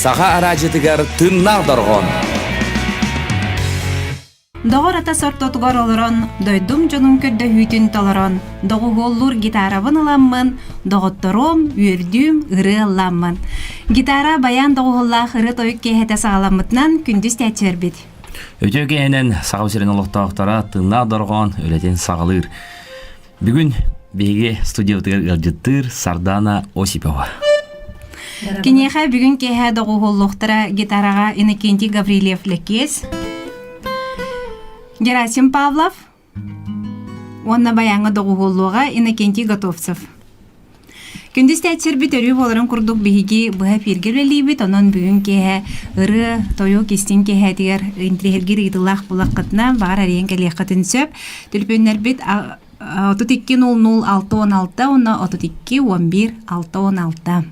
Sağa aracıtıgar tınnar dorgon. Doğur ata sortotugor oloron, doydum jonun ködde hütün toloron, doğu gollur gitarabın alamman, doğuttorom, ürdüm, ırı alamman. Gitara bayan doğullах ыры toyuk kehete sağlamıtnan kündüz tәчербит. Ötö kehenen sağa siren oloqtaqtara tınnar dorgon өлeten sağılır. Бүгүн беге студиябытыгар ылжыттыр Сардана Осипова. Кинеха бүгүн кеһе doğullуқтара гитарага Иннокентий Гаврилев лекес. Герасим Павлов, онна баяңы doğullуга Иннокентий Готовцев. Күндүз тәчербит өрү боларын курдук биһиги быһа пиргелелибит, онон бүгүн кеһе ыры тойу кистин кеһе тигер интрихергир идылах булакытна бар арен келехатын сөп түлпөннер бит 32-00-616, онна 32-11-616.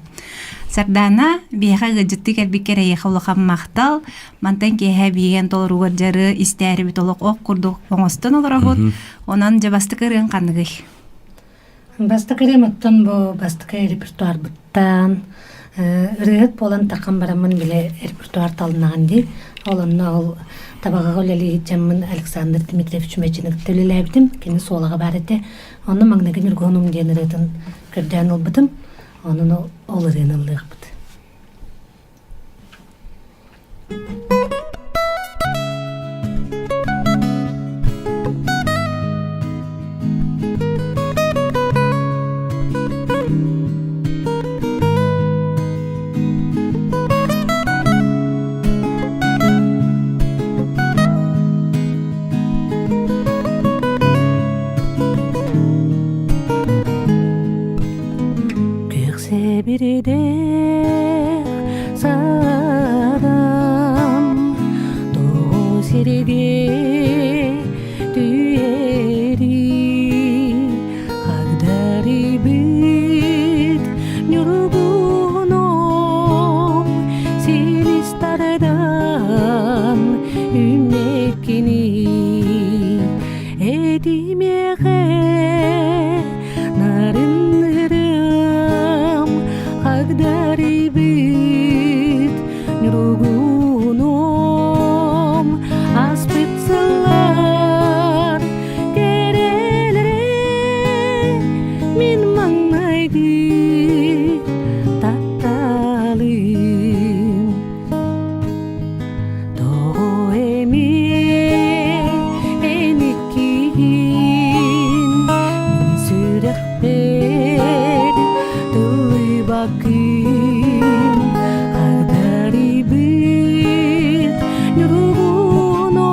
Сардана биэха гыджытты кэлбиккер эйэхолохан мактал, мантан кеһэ биген толоругар жары истээри бит олок ок курдук оңостон олорабут, онан жабастык ырын каныгый. Бастык ырымыттан бу бастык репертуар буттан ырыгыт болан такан барамын биле репертуар талынаган ди. Олонна ол табага олели жаммын Александр Дмитриевич Мечиник төлелебдим, кени солага бар эте. Оны магнагын үргөнүм диен ырытын кырдан олбутум. Onun olur yanıllık bud. Biride saram doğu siridi düyeri hagdari bit nurgunum silistardan ünnekini edimege dari bit nurgunum aspit selar kerelere min manaydi tatalim toho emi enikin min sürek ber tuluy bakın agdari bit nurgunum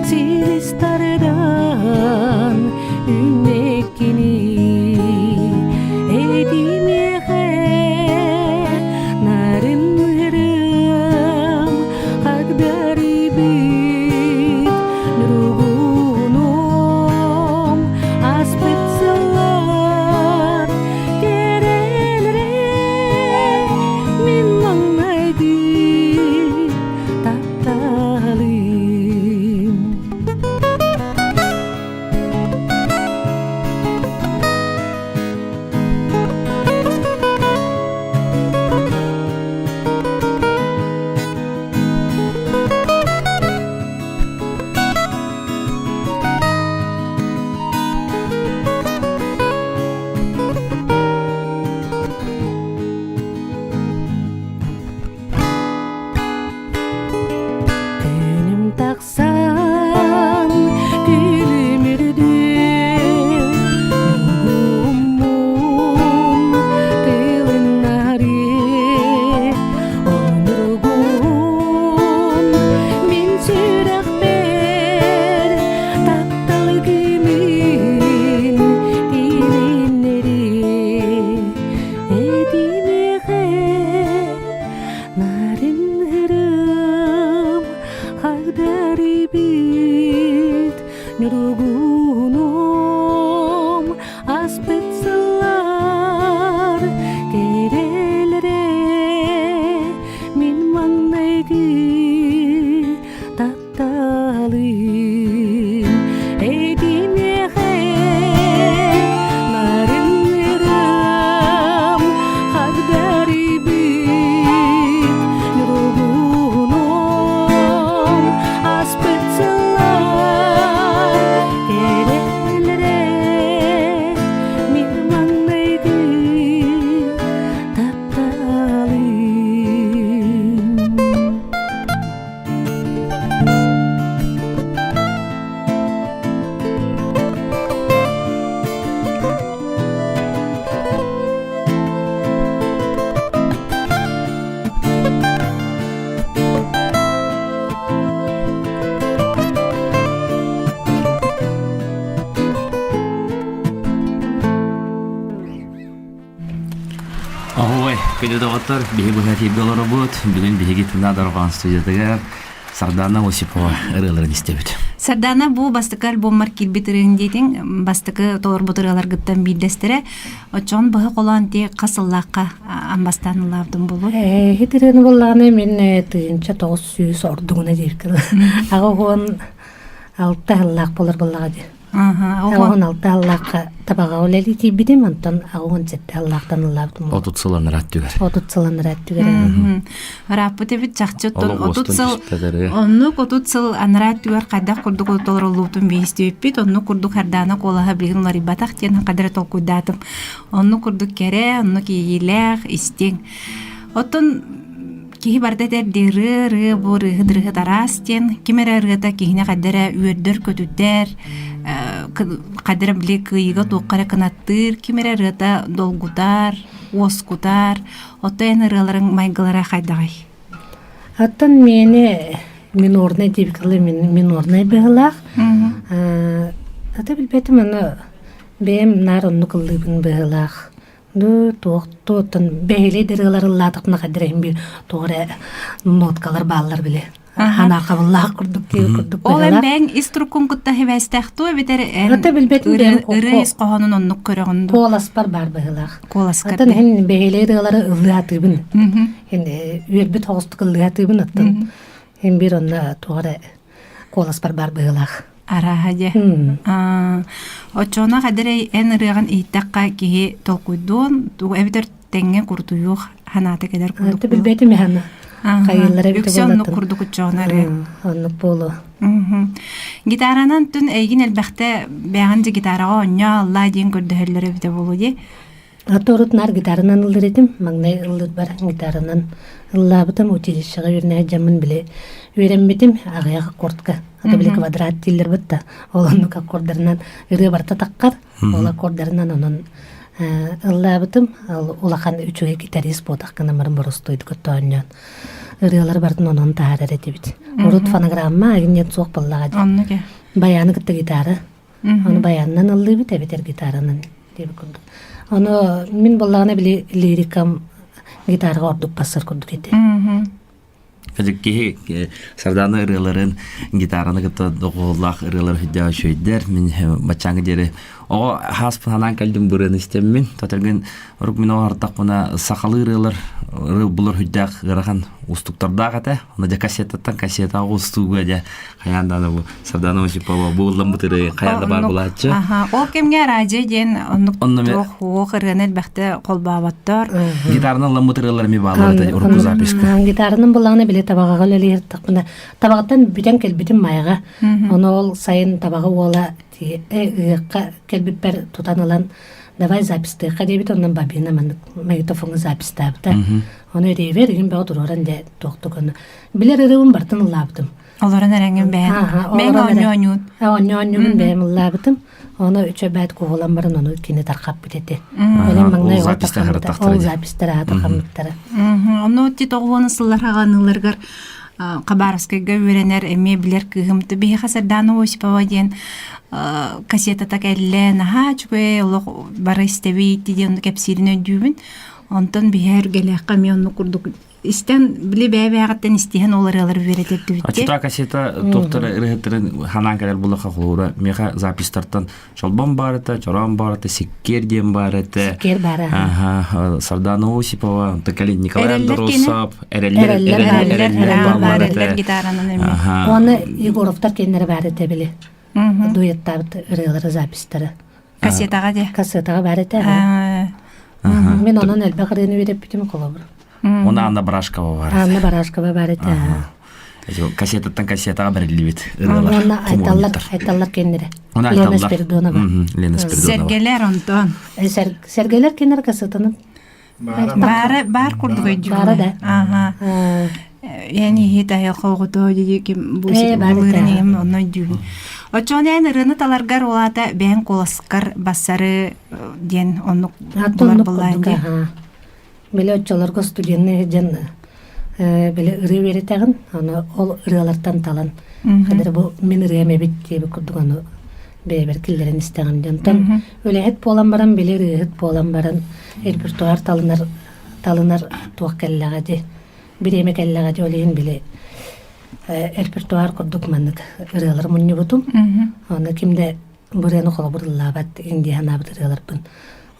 silistardan ünnekini edimege narinırım agdari bit nurgunum aspetsalar min manaydi tatalim. Taksan gülümürdüm nurgumun kılınları onurgun min sürek ber taktal gimin dilinleri edimege narinırım hagdari bit nurgunum aspet selar kerelere min manaydi tatalim edimege narinırım hagdari bit Күнү доғыттар, бейі бұға тейбдолары бұд, бүгін бейгі тына дарған студиятығар Сардана Осипова ырыларын істебіт. Сардана бу бастыкы альбоммар килбит ырыгындейтин бастыкы толор бутыралар гыттан билдестире. Очон быһы колан те касыллакка амбастан лавдым болу. Хитирени болланы мен тыынча 900 ордугуна дейкер. Агон 6 аллак болар боллага де. Агон 6 аллакка табага олели тийбидим антон агон 7 аллактан лавдым. Отут сылан раттүгер. Отут сылан раттүгер. Раппыты бит чакчыттон Олы отут бостон сыл. түспәдері. Онну отут сыл анраттүгер кайда курдук толорулуутун бейстебит. Онну курдук хардана колаха бигин ларибатак тен кадыр толкуйдатым. Онну курдук кере, онну кийлек, истең. Оттон кихи барда тер дыры бу рыгы тарастен, кимера рыгыта кихине кадыра үөрдөр көтүттер, кадыра биле кыйга тууккара кынаттыр, кимера рыгыта долгутар, оскутар, отто эне рыгаларын майгылара хайдагай. Аттан мени минорный дебикалы минорный быгылак. Ата билбетим аны бем нар онну кыллыбын быгылак. Ду тоқтотын бейле дырылар ладыкна кадырым бир тоғра ноткалар баллар биле. Хана кабыллак курдук курдук. Ол эмбең иструкун кутта хевестехту битер Ата билбетим ыры исқохонун оннук көрөгүндү. колас бар быгылак. Коласкар. Атын хен бейле дырылары ыллатыбын. Хен үрбүт хостук ыллатыбын аттан. Хен бир онна тоғра колас бар быгылак. Арахаде. Очона кадыры эн ырыган иттакка кихи толкуйдун, ту эбитер теңге курдуюк ханаты кедер курдук. Ата билбетим хана. Кайыллары бите болатын. Курдук учонары. Оннук болу. Гитаранан түн эйгин элбәхтә бәгәнҗе гитарага оння Алла дин көрдәһәлләре бите болу ди. Аторут нар гитарынан ылдырдым, магнай ылдыр бар гитарынан ыллабытым училищега үрнә жамын биле. Үйренбетим агаяга кортка. Ата биле квадрат тиллер битта. Олонну аккорддарынан ыры барта таккар. Ол аккорддарынан онун ыллабытым улахан үчүгө гитарист бодак кана марын боростойду көттөннөн. Ырыалар бардын онун таарар этибит. Урут фонограмма агинет сок боллага. Оннуке. Баяны кытта гитара. Оны баяннан ылдыбыт эбетер гитаранын деп курду. Оны мен боллагына биле лирикам гитарага ордук басар курдук эти. Кеһи Сардана ырыларын гитараны гыта доголлах ырылар хүдә шөйдер мен бачаңы дере о хаспанан калдым бурын истеммен татыргын рук мен артак буна сакалы ырылар булар хүдә гыраган устуктарда гата аны да кассета устуга да хаянда бу Сардана Осипова буллам бутыры хаянда бар булачы. Ол кемге радио ден оннук хоо кыргынел бахта колбабаттар. Гитараны ламбутырылар ми балады урку записка. Гитаранын буллагына биле табага лелер такмына. Табагаттан бүтән келбитим майга. Оны ол сайын табага ола ти келбит бер тутанылан давай записты кадебит оннан бабина магнитофон записта бта. Оны ревер ген бә тураран да токтогон. Билер ревун бартын лаптым. Оларын әрәңген бән. Мен онньоньют. Онньоньют бәм лаптым. Оны үчө бәт кугулан барын оны кине таркап битети. Олен магнай ол запистер атакамыттары. Оны ти тогоны сылларганыларгар Кабаровскайга үйренер эме билер кыгымты бихи Сардана Осипова ден кассета так әллән чүгө олог бары истебейт ден кепсирин өдүбүн. Онтон бихер геләкка мен оны курдук. Истен биле бәбәгәттен истеген олар беретеп дибит. Ачта кассета доктор рехтерин ханан калар булака хлора меха запистартан чолбон барыта, чоран барыта, секкер дем барыта. Секкер бара. Сардана Осипова, Токалин Николай Андросов, эреллер гитаранын эме. Оны Егоровтар кендер барыта биле. Дуэттабыт ырылары запистары. Кассетага де. Кассетага барыта. Мен онун элбегерени берип битим колобур. Она Анна Барашкова бар. Анна Барашкова бар эти. Кассетаттан кассетага берилибит. Оны айталлар кендере. Лена Спиридонова. Лена Спиридонова. Сергелер онтон. Сергелер кендер кассетаны. Бар курдук өйдү. Бары да. Yani hita ya qoğutu dedi ki bu bulurun onu diyor. Oçonen rını talargar olata ben kolaskar basarı den onu bular bulaydı. Bele oçolarga stüdyenni jen bele ırı veretagın onu ol ırılardan talan. Kadir bu men ırıme bitti bu kurduk onu beber killerin istegan den. Öyle het bolan baran bele het bolan baran repertuar talınar талынар туак келлегади биреме келлегади олин биле репертуар курдук маннык ырыалар муннубутум. Оны кимде бураны холобурлабат индианабыт ырыаларбын.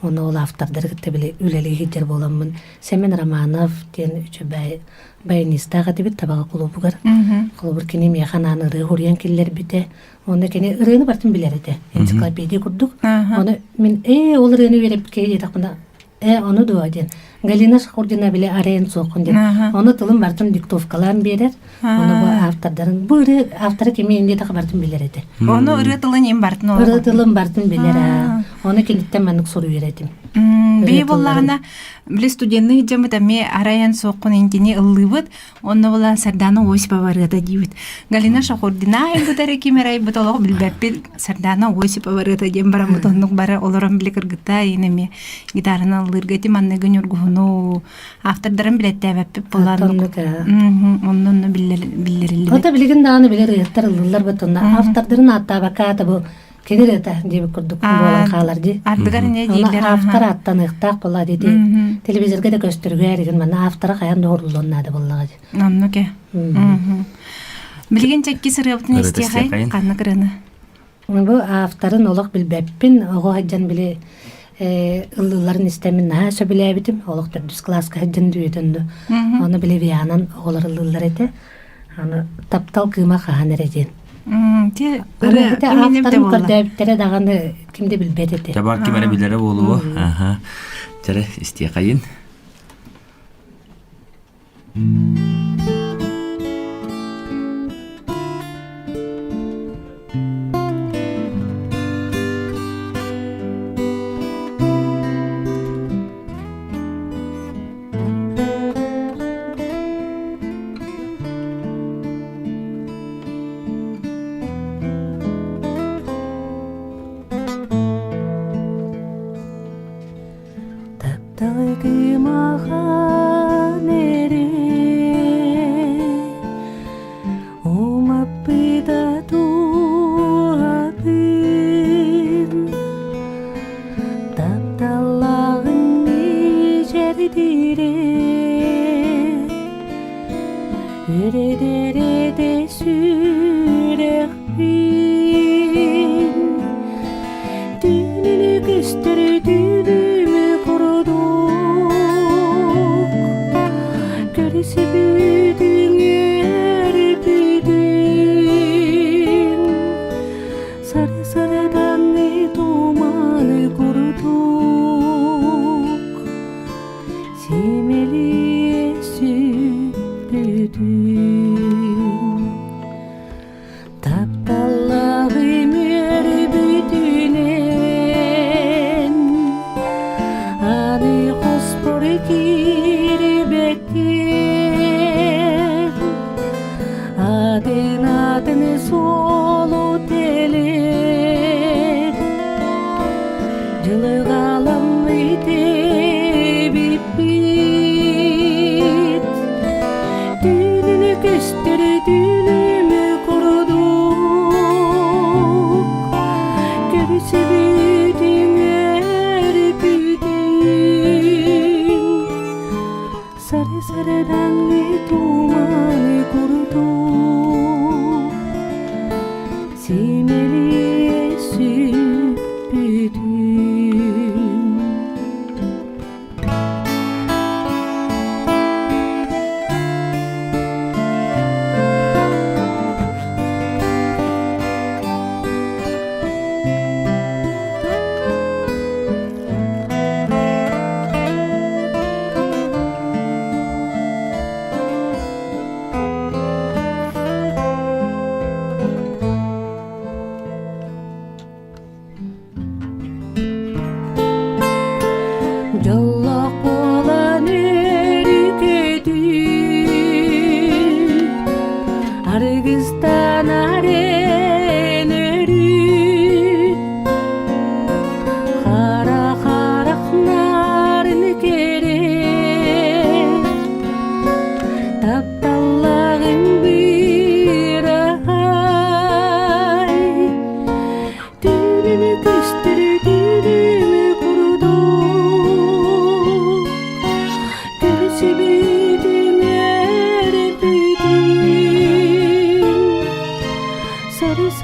Оны ол автордар кітті біле үлелі хиттер боламын. Семен Романов ден үчі баянистаға дебет табаға құлыбығар. Құлыбыр кені мияхан аны ыры хуриян келлер біте. Оны кені ырыны бартын білер еді. Энциклопедия күрдік. Оны мен ол ырыны вереп кей етақпына оны дуа ден. Галина Шахурдина біле арайын соқын ден. Оны тылын бартын диктовкаларын берер. Оны бұл автордарын. Бұл ыры авторы кеме енде тақы бартын білер еді. Оны ыры тылын ем бартын олы. Ыры тылын бартын білер. Оны кенеттен мәнік сұру еретім. Бей боллағына біле студентный жамы тәме арайын соқын ентені ыллыбыт, оны бола Сардана Осипа барыда дейбіт. Галина Шахурдина айгытары кемерай бұт олығы білбәппіл Сардана Осипа барыда дейм барам бұт онық бары оларым біле кіргіта енеме гитарына ылыргеті манны гүн үргіхуну автордарын білетті әбәппіп боларынық. Онны білерілі. Ота білеген дағаны білер ұяттар ылылар бұт онна автордарын атта бақаты бұл кенер ета деп күрдік болан қалар де. Ардығар не дейлер. Автор аттан ұқтақ бола деді. Телевизорға да көстіргі әреген мана автора қаян доғырлығынады болаға де. Онны ке. Білген чәкке сырғабытын есте қай қанны кіріні. Бұл авторын олық білбәппін, оғы хаджан біле ылыларын істемін наға сөбіле әбітім. Олық түрдіс класқа хаджан дүйетінді. Оны біле виянан оғылар ылылар еті. Оны таптал қыма қаған әреден. Авторын көрдәбіттері дағаны кімде білбет еті. Табақ кемені білері болуы. Жәрі істе қайын.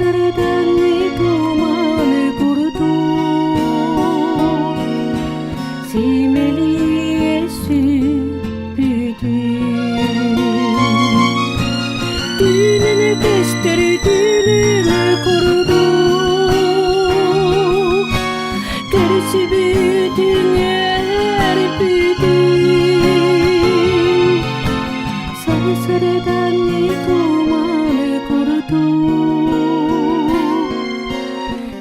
sarsaredan tumane kurdu simeli süpüdü düğününü gösteri düğününü kurdu gerisi bütün yer büyüdü sarsaredan tumane kurdu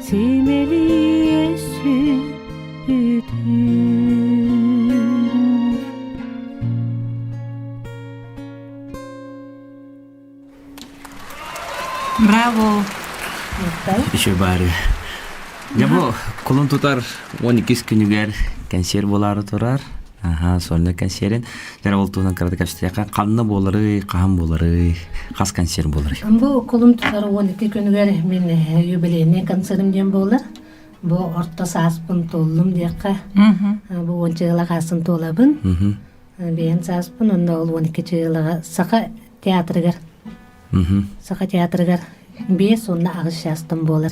simeli süpüdü. Bravo. Еще бары. Ya bu kolun tutar 12 günüger kanser boları turar. Aha, sonra kanserin jara oltuğundan karada kaçtıyaka kanlı boları, kahan boları, kas kanser boları. Bu kolum tutar 12 günüger men юбилейный konserim diyen bolar. Bu orta saspın tollum diyaka. Bu 10 yıla kasın tolabın. Ben saspın onda ol 12 yıla saka teatrıgar. Saka teatrıgar. Bir sonra ağış yastım bolar.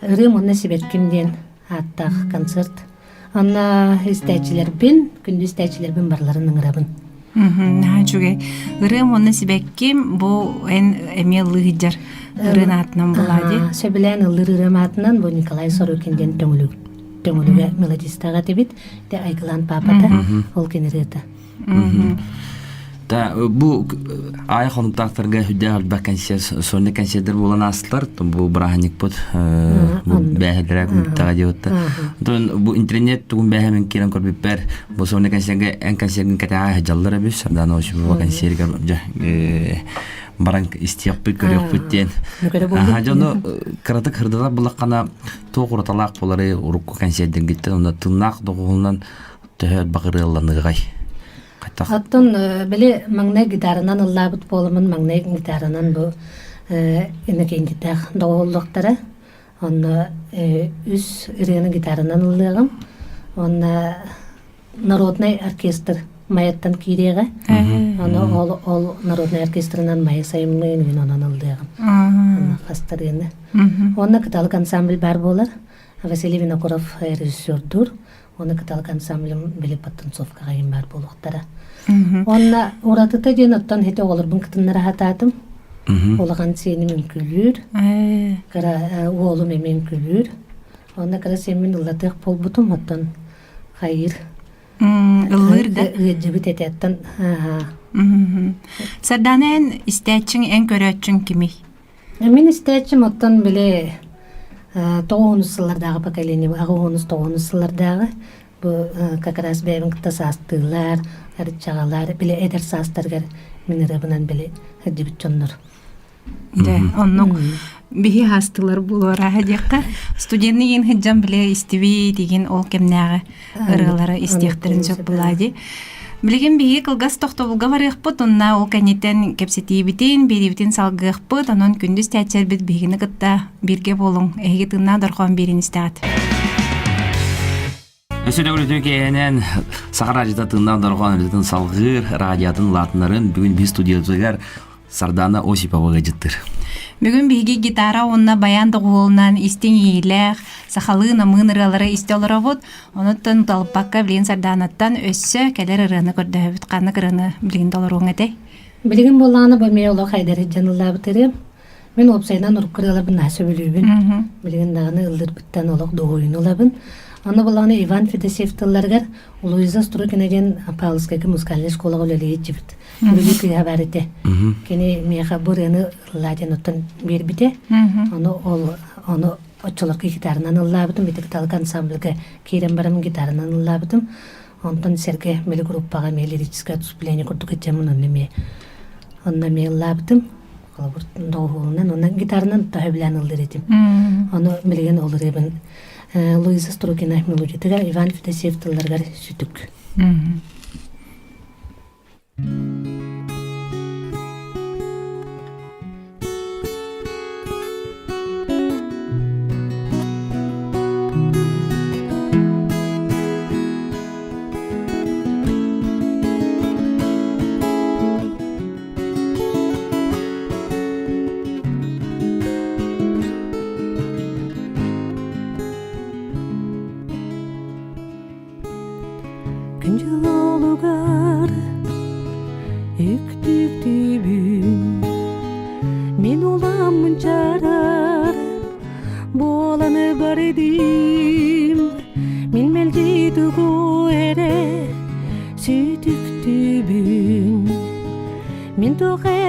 Rım onu sebep kimden hatta konsert. Anna isteyiciler bin, gündüz isteyiciler bin barlarının ırabın. Ha çünkü ırım onu sibekkim bu en emel lıhıcar ırın atından buladı. Söbilen ılır ırım atından bu Nikolay Sorokin'den töngülüge melodistaga tebit de aygılan papata ol kenirita. Da bu ay konuklarga hüdde bak kanser sonra kanserler bolan aslar bu brahanik pot bu behedrak mutagadiyotta. Don bu internet tugun behemen kiran korbiper bu sonra kanserge en kansergin kata hajallara bis dan o şu bu kanserge barang istiyapı görüp bitten. Ha jono karatık hırdalar bulakana toğuratalak bolary urukku kanserden gitti onda tırnak doğulundan töhöt bakırılanı gay. Hattın bile magne gitarından ıllabıt bolumun magne gitarından bu inekin gitar doğulluqtara. Onda üs ireni gitarından ıllığım. Onda Народный оркестр маятtan kirege. Onda ol Народный оркестрынан maya sayımlığın gün ondan ıllığım. Onda kastır yine. Onda kıtalık ansambl bar bolar. Vasily Vinokurov rejissördür. Onu kıtalık ansamblim Bilip Attınsovka gayın bar boluqtara. Onna uratıta jenottan hete olur bun kıtınlara hatadım. Olağan seni mümkülür. Kara oğlum mümkülür. Onna kara semin ıllatık pol butum ottan hayır. Ilır da. Cibit etettan. Sardanen isteçin en köröçün kimi? Min isteçim ottan bile 90 yıllardağı bakalini, 90 yıllardağı bu kakaras beyim kıta sastılar, çağalar, bile eder sastargar minirabınan bile hadi bütçonlar. De, onun bihi hastalar bulara hadiyaka. Studentliğin hıcam bile istivi degen ol kemnağı ırıları istiyaktarın çok buladı. Bilgin bihi kılgas toxtobulga varıqpıt, onna ol kaneten kepsetibitin, beribtin salgıqpıt, onun kündüz tәтсербит bihini kıtta birge bolun, ehge tınna darxan birin istaat. Ösüle ürütü keyenen Sakar Radyo'da tığından darıqan ürütün salgır radyatın latınların bugün bir studiyatüger Sardana Osipova gıcıttır. Bugün bihigi gitara onna bayan doğulundan istin iyiler, sahalı namın ıraları istiyorlar bud, onuttan talpakka bilin sardanattan össü keler ırını gördüğübüt kanık ırını bilin dolar oğete. Bilgin bolağını bölmeye ola haydari canılla bitirim. Men opsaydan urup kırılabın nası bölübün. Bilgin dağını ıldır bitten olaq doğuyun olabın. Onu bolağını Ivan Fedosev'tıllargar Luisa Strukinegen Paulskaki muskaliş kola olali çift. Büyük bir haber etti. Kini miyaha buryanı laden otan bir bite. Onu oçolak gitarından ıllabıdım. Bitik talık ansamblga kirem baram gitarından ıllabıdım. Ondan serge meli gruppaga meli riçiska tuspileni kurduk etçemin onunla Ondan mi ıllabıdım. Doğuğundan ondan gitarından daha bilen ıldır edim. Onu bilgen olur eben. Luisa Strukina melodiyetiga Ivan Fedosev'tıllargar sütük.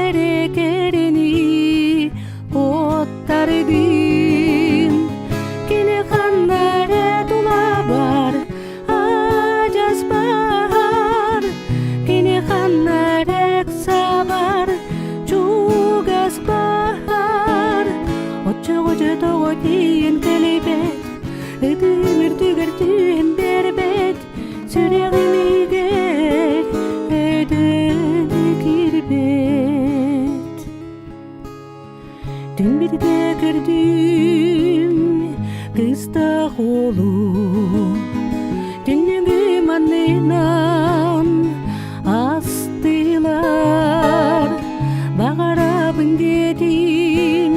erekereni kottardın. Kine kanlara dulabar acaz bahar. Kine kanlara sabar çugas bahar. Ocha ocha togotin kelebet ödümür tügertühen berbet. Süreğimi gel ödün kirbet. Dün bir de gördüm kızda oğlu. Dünlüğüm annenan astılar. Bağırabın dedim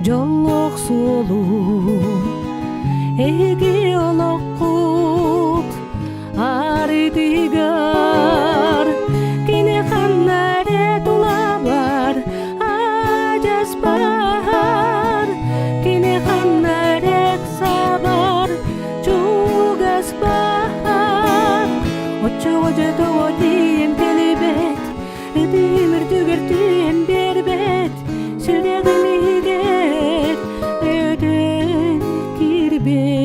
jollok solu. Ege olokut ardigar. Kine kanare dulabar acaz bahar. Kine kanare sabar çugas bahar. Ocha ocha togotin kelebet ödümür tügertühen berbet. Süreğimi gel ödün kirbet.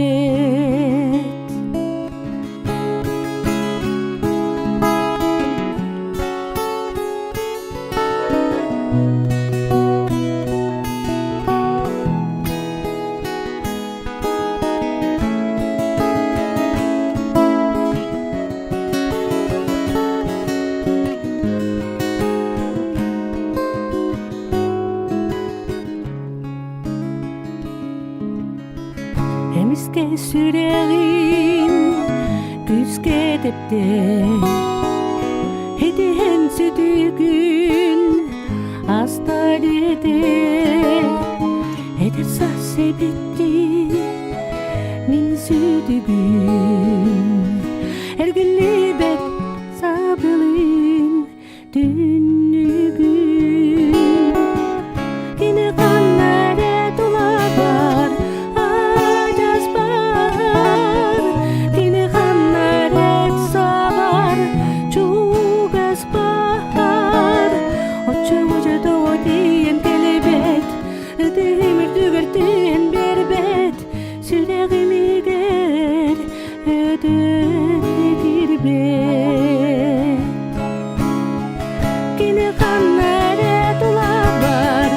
Hemiske süreğim güzge tepte. Hedihen südügün astarede. Edersa sebetti min südügün. Ergünlü bet sabrılın dünlügün. Yine kanlara dolabar acaz bahar. Yine kanlara sabar çugas bahar. Ocha ocha togotin kelebet ödümür tügertühen berbet. Süreğimi gel ödün kirbet. Kine kanlara dulabar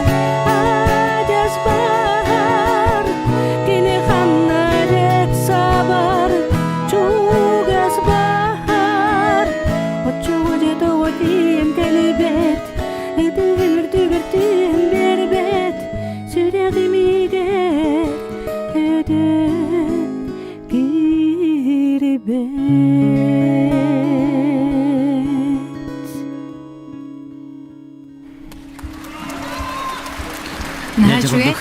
acaz bahar. Kine kanlara sabar çugas bahar. Ocha ocha togotin kelebet ödümür tügertühen berbet. Süreğimi gel ödün kirbet. Нахачуе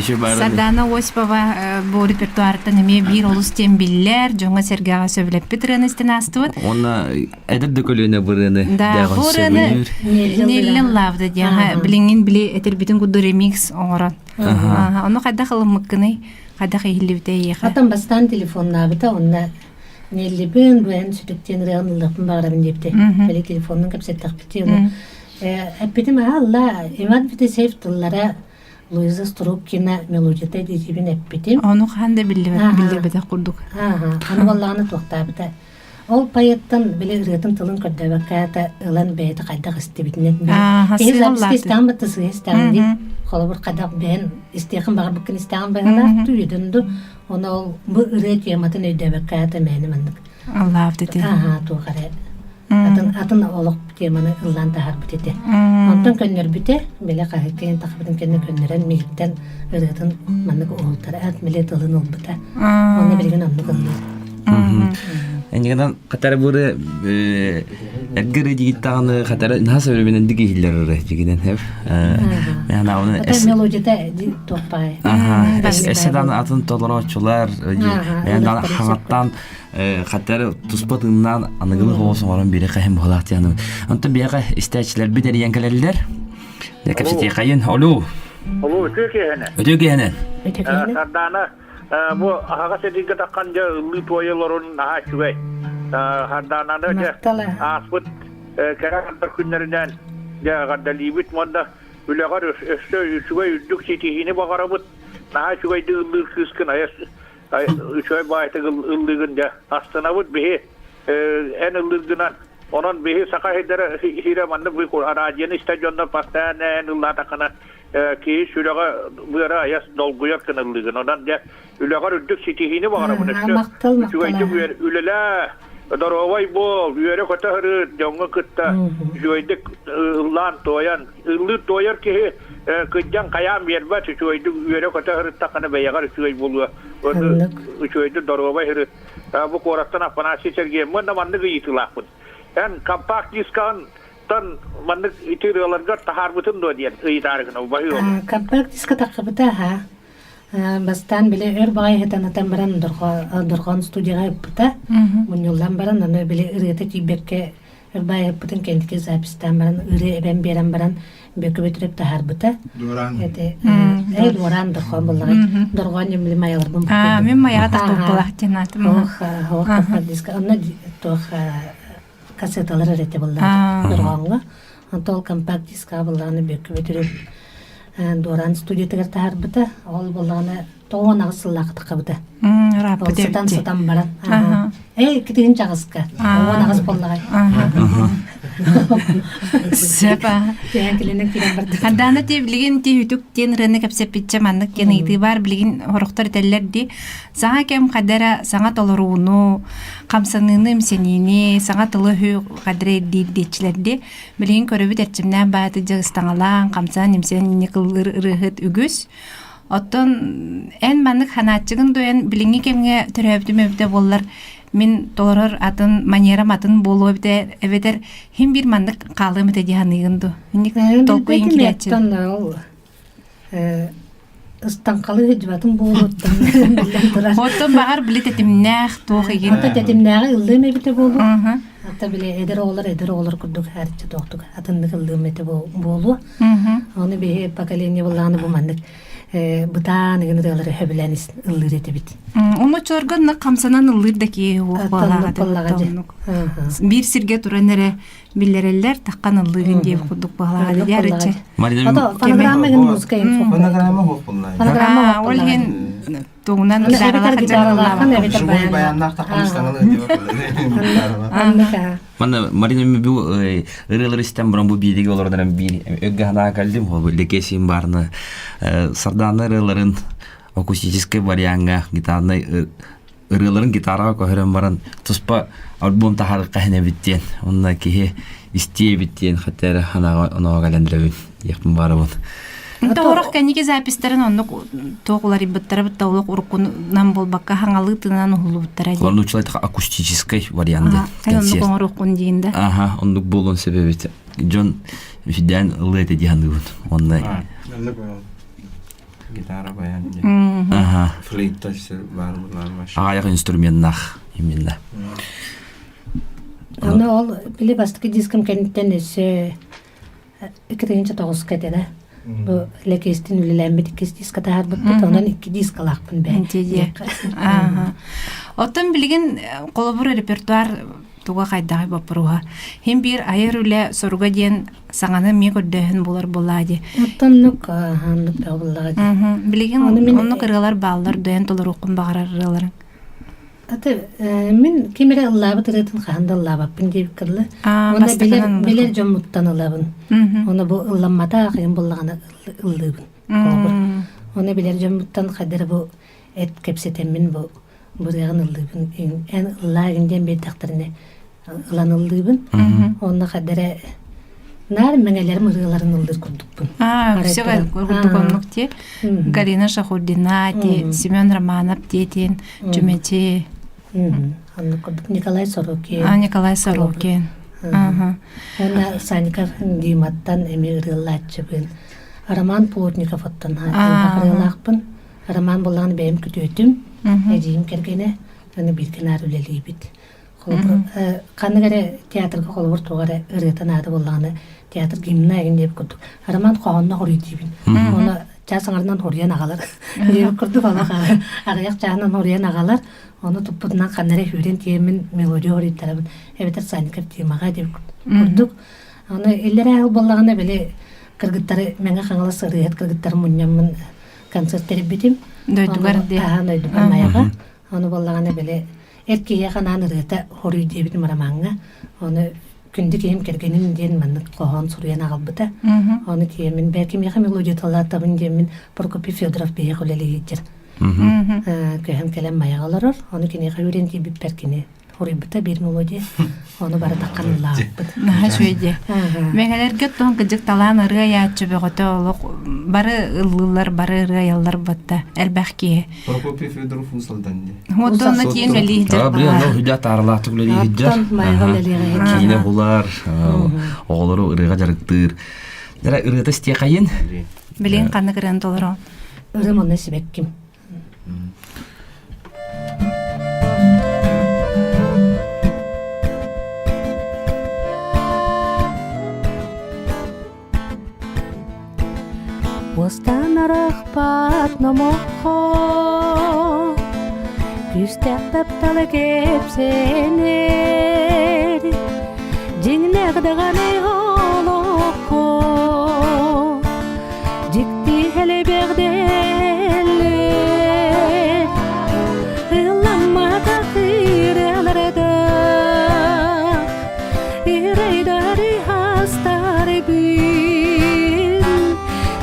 Еще барын. Сардана Осипова бу репертуардан эме бир олус тембиллер жоңа сергага сөйлөп битренестен астыбыт. Онна эдер дөкөлүнө бурыны Да, бурыны неллен лавды дияга билиңин били этер бүтүн куду ремикс оңорон. Ону кайда кылымыккыны, кайда кыйылыбыта ийеха. Атам бастан телефонна бита онна неллибин буен сүтүктен рыгынлыпын багырабын депти. Бели телефонун капсеттак бити уну. Эппитим алла иман бити сейфтыллара Луиза Струккина мелодията дижибин эппитим. Ону кандай билибите курдук. Аны балланы токтабыта. Ол паяттан биле рытын тылын көрдөбөкката ылан бейти кайда кыстыбитинен. Сыйлар. Истамбытты сыйстамди. Холобур кадак бен истехин багыр букин истаган багалар түйдүндү. Оны ол бу ырет яматын өйдөбөкката мени мандык. Аллах деди. Тугаре. Атын олық теманы ыллан тахар бітеті. Онтан көннер біте, беле қағықкен тақыбытын кенне көннерен мегіттен ұрытын маннық оғылтары әт меле тылын олбыта. Оны білген амны қылды. Эндигенен катары буры эргери дигиттаганы катары наса өрүбүнөн диги хиллер жигиден хеп. Яна аны Это мелодията топай. Эседан атын толорочулар, яна хагаттан катары туспатыннан аныгылы гоосоңорон бири кайым болат яны. Анта бияга истечилер бидер янкелерлер. Якапсити кайын олу. Олу Өтөгене. Сардана bu hagase diga takanja litoya lorun nahasue. Hardana da asput kera kantar kunnerden ya gardalibit monda ülegar üçüge üddük sitihini bakarabıt naha üçüge ıldır kıskın ayas üçüge bayta ıldığın ya astana bud bihi en ıldığından onun bihi saka hedere hire mandı bu aracını istasyonda pastan en ıllah takana ki ülega böyle ayas dolguyor kınıldığın ondan ya ülegar üddük sitihini bakarabıt üçüge ülela Darovay bol, yere kota hırı, jonga kıtta, joydik lan toyan, ıllı toyar ki kıccan kayam yerba, joydik yere kota hırı takana beyagar joy bolu, joydik darovay hırı, bu korastan apanasi sergiye, mana mandı gıyıtılakın. Yani kampak diskan, tan mandı itiriyorlarga tahar bütün do diyen, ıyıtarıkına, bahıyor. Kampak diska takabıta ha. Bastan bile erbay hetanatan baran dorgan studiya yapıta. Munyullan baran ana bile ırıta tibekke erbay yapıtın kendike zapistan baran ırı ben beren baran beke betrep tahar bıta. Doran. Ete doran dorgan bullagı. Dorgan yemli mayalar bum. Мен маяга тактуулах жанатым. Ho kampak diska ana toh kasetalar rete bullagı dorganга. Antol kampak diska bullagı beke betrep Doran studiya tegar tahar bıta. Ol bullagı toğan ağısıllaqı takabıta. Рапы Сатан деп. сатан баран. Китин чагыска. Оон агыс боллагай. Сепа. Ян келенек кирен барды. Хадана те билген те үтүк тен рene кепсеп питче маннык кен иди бар билген хороктор теллер ди. Сага кем кадара сага толоруну, камсаныны сенини, сага тылы ху кадре ди дичлерди. Билген көрөбүт этчимнен бааты жагыстаңалан, камсан немсен никылыр ырыхыт үгүс. Оттон эн маннык ханатчыгын доен билинги кемге төрөбүтүмөбүтө боллар. Мен толорор атын манерам атын болуп де эбетер хим бир маннык калым эте дияныгынду. Ник толку ингилечи. Ыстанкалы хыжбатын болуттан билен турар. Оттон багар билет этимнах тоох еген. Ата тетимнагы ылдым эбите болу. Ата биле эдер олар курдук харчы токтук. Атындык ылдым эте болу. Оны бе поколение булганы бу маннык. Бутан эгени дылары хөбүләнис ыллыр эте бит. Оны чорган камсанан ыллыр да ки багага. Бир сирге туранере биллерелер таккан ыллырын деп курдук багага ярычы. Ата фонограмма ген музыка ин Фонограмма хок булнай. Фонограмма Ол ген тоңунан гитаралар Шугай баяннар такамыстаңы деп. Анника. Mana Marina bu ırıları sistem buran bu bilgi olurdan bir ögge hana kaldım o lekesin barını sardanlar ırıların akustik varyanga gitarna ırıların gitara koheren baran tuspa albüm tahar kahne bitten onna ki isteye bitten hatta hana ona galendrevin yakın barabın. Тоорох кәниге запистерин оннук тоогулар иббаттара быттаулук уруккунан болбакка хаңалыытынан ухулубуттара ди. Он учил это акустический вариант. Оннук оңоруккун дейинде. Ага, оннук болон себеби. Джон фиден лете дияндыгын. Ондай. Гитара баян. Ага. Флейта бар булар маш. Аяк инструментнах именно. Аны ол биле бастыкы диским кенттен эсе 2-9 кетеде. Bu lekestin ülelembet diska tahar bıttı ondan 2 disk alakpın ben. Оттон билген колобур репертуар туга кайдагы бапыруга. Хем бир айыр үле соруга диен саңаны ме көрдөһөн болар болади. Оттоннук ханнык боллагы. Билген онны кыргалар баалар дөен толор окун багарарларын. Аты мен кемере ыллабы тырытын ханда ыллабаппын деп кырлы. Оны билер жомуттан ылабын. Оны бу ылламмата кыйын боллаганы ыллыбын. Оны билер жомуттан кадыр бу эт кепсетемин бу бурягын ыллыбын. Эн ыллагынден бе тактырыны ылан ыллыбын. Оны кадыр нар меңелерим ырыгаларын ылдыр курдукпун. Все курдуконнук те. Галина Шахурдина те, Семен Романов детин, Жумечи. Николай Сорокин. Николай Сорокин. Она Санька Диматтан эмирилатчыбын. Роман Плотников оттан харылакпын. Роман болған бәйім күтөтүм. Эжиим кергене, аны билген арылелейбит. Каныгары театрга колбур тугары ырытан ады болғаны театр гимна эгин деп күрдүк. Роман коонна хорuyдибин. Оны жасаңарынан хорuyан агалар. Деп күрдүк аны агаяк жаанан хорuyан агалар. Оны туппутунан канаре хүрен темин мелодия хорuyттарабын. Эбетер Саньков темага деп күрдүк. Аны эллере боллагана беле кыргыттары меңе хаңала сырыят кыргыттар муннямын концерттер битим. Дойдугар де. Дойдугар маяга. Аны боллагана беле эркие кананы рыта хорүй дебит марамаңга. Аны күндү кийим кергенин ден манны кохон суруян агалбыта. Аны кийимин бәлки меха мелодия талаттабын демин Прокопий Федоров бие холели гитер. Көһәм келем маягалар. Аны кине хәүрен ки бипперкине хорыбыта бир мелодия. Аны бара такканлар. Наха шөйде. Меңелерге тон кыжык талан ырга ячы бөгөтө олук бары ыллылар бары ырга яллар батта элбәхки. Прокопий Федоров усалдан де. Хотонна кийин гели Блин, ну хидя тарлах туглери хидя. Кине булар, оголору ырыга жарыктыр. Дара ырыта сте кайын. билен каны кырын толоро. Ырым онна сибекким. Останарах пат номохо Күстәп талы кепсенер Жиңнәгдәгәне олоқо Жикти хәле бәгдәле Илламма тақирәләрдә Ирайдари хастары бин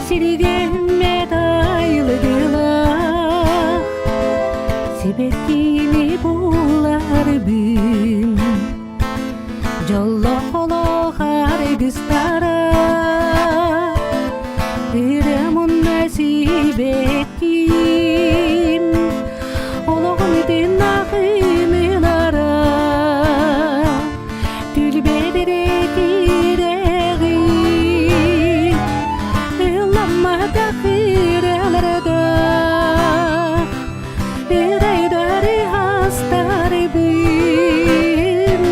Сиригемме дайылдыла Сибеккини булар бин Жолло холо харгыстара Иремунна сибекким Ологомидин нахимилара Түлбедере киреги Илламма тахирелерда Ирайдари хастары бин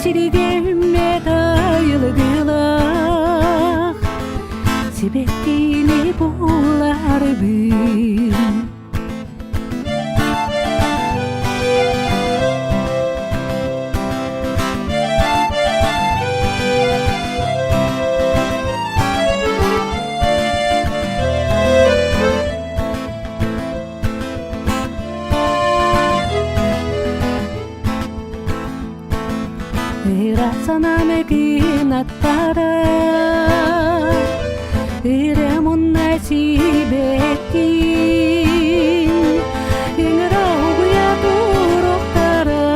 Сиригемме дайылдыла Сибеккини булар бин Irasana mekinatara Iremunna sibekin Ingrauguya turuktara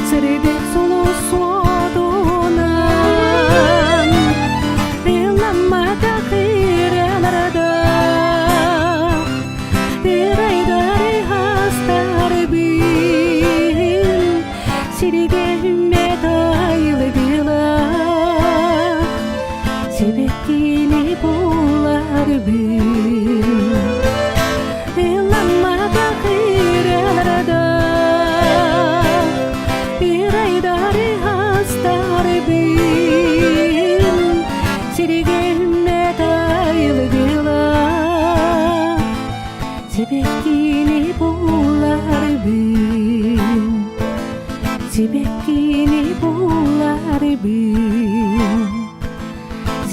Sridek sulu suadunan Illamma takhirelarda Iraydari hastari bin Sirigemme dayılgıla Sebekkini bular bin İllamma takhirelarda İraydari hastar bin Sirigemme dayılgıla Sebekkini bular bin Sebekkini bular bin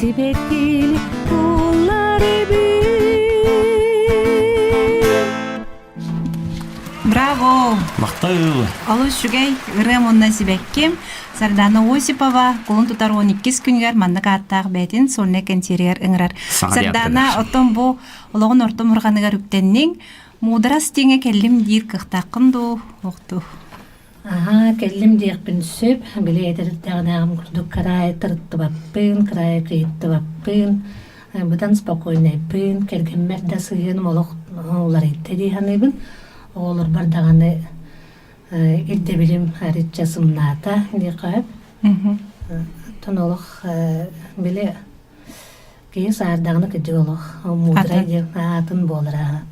Sebekkini bular bin Браво! Мактау. Алыс шүгәй ырым онна сибекким. Сардана Осипова кулун тутар 12 күнгәр маннык аттак бәтин сонне консерер ыңрар. Саңа Сардана диярдыр. отон бу ологон ортом урганыгар үктеннин мудрас теңе келлим дир кыхтакынду окту. Ага, келлим диякпин сөп, биле этердәгәнәгым курдук карай тырттыбаппын, карай кыйттыбаппын, бұдан спокойнайпын, кергенмер да сыйын молық олар иттеді ханыбын, олар бардағаны ирде билим аритча сымната, не қойып, тон олық биле кейс ардағыны кіді олық, мудрай деп атын болыра.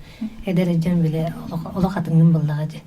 Эдережен биле олық атыңын болдыға же.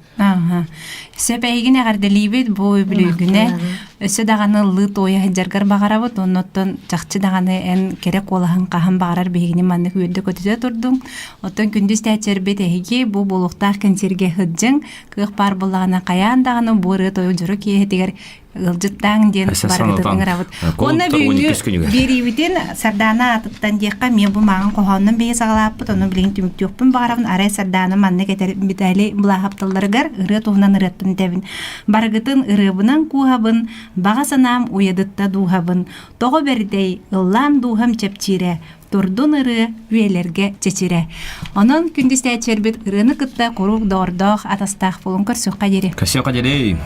Сөпәйгіне ғарделейбет бұл бүлігіне өсі дағаны лыт ойы жаргар бағарабыт, онноттон жақчы дағаны ән керек олағын қахан бағарар бейгіне маннық өйді көтізе тұрдың. Оттон күндіз тәтчербет әйге бұл болуқтақ кәнсерге хүджің, күйік бар болағына қаян дағаны бұры тойы жүру кейетігер ылжыттаң ден Әсәс баргытын санатан, ыңырабыт. колуптар Онна 12 күнүгө. берибитин сардана атыттан диякка мен бу маған кохоннун бейе сагалааппыт, оны билин түмүктүөкпүн багарабын, арай сардана манны кетер битали булахаптылларыгар ыры туһунан ырыттын тебин. Баргытын ырыбынан куһабын, бага санаам уядытта дуһабын, того бердей ыллаан дуһам чепчире, турдун ыры үелерге чечире. Онон күндүстэ чербит ырыны кытта курук дордох атастах болун көрсөкка жери. Касия кадерей.